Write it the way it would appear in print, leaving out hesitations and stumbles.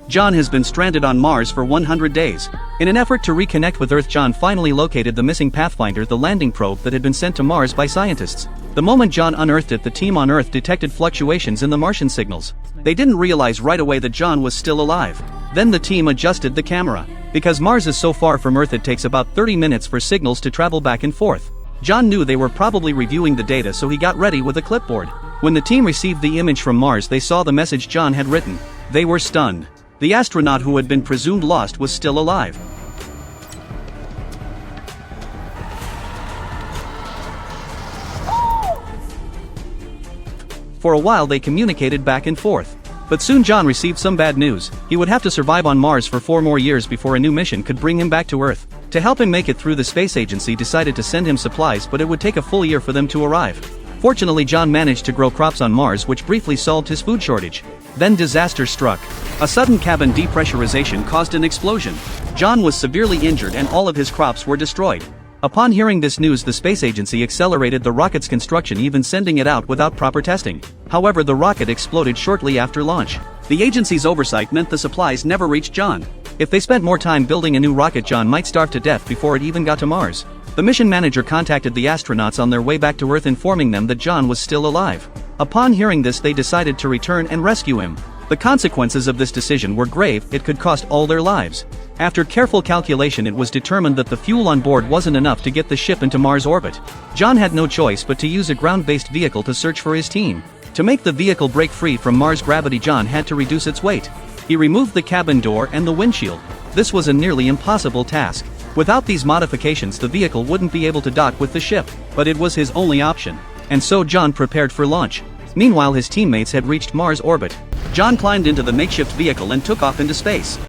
John has been stranded on Mars for 100 days. In an effort to reconnect with Earth, John finally located the missing Pathfinder, the landing probe that had been sent to Mars by scientists. The moment John unearthed it, the team on Earth detected fluctuations in the Martian signals. They didn't realize right away that John was still alive. Then the team adjusted the camera. Because Mars is so far from Earth, it takes about 30 minutes for signals to travel back and forth. John knew they were probably reviewing the data, so he got ready with a clipboard. When the team received the image from Mars, they saw the message John had written. They were stunned. The astronaut who had been presumed lost was still alive. For a while they communicated back and forth. But soon John received some bad news. He would have to survive on Mars for 4 more years before a new mission could bring him back to Earth. To help him make it through, the space agency decided to send him supplies, but it would take a full year for them to arrive. Fortunately, John managed to grow crops on Mars, which briefly solved his food shortage. Then disaster struck. A sudden cabin depressurization caused an explosion. John was severely injured and all of his crops were destroyed. Upon hearing this news, the space agency accelerated the rocket's construction, even sending it out without proper testing. However, the rocket exploded shortly after launch. The agency's oversight meant the supplies never reached John. If they spent more time building a new rocket, John might starve to death before it even got to Mars. The mission manager contacted the astronauts on their way back to Earth, informing them that John was still alive. Upon hearing this, they decided to return and rescue him. The consequences of this decision were grave. It could cost all their lives. After careful calculation, it was determined that the fuel on board wasn't enough to get the ship into Mars orbit. John had no choice but to use a ground-based vehicle to search for his team. To make the vehicle break free from Mars gravity, John had to reduce its weight. He removed the cabin door and the windshield. This was a nearly impossible task. Without these modifications, the vehicle wouldn't be able to dock with the ship, but it was his only option. And so John prepared for launch. Meanwhile, his teammates had reached Mars orbit. John climbed into the makeshift vehicle and took off into space.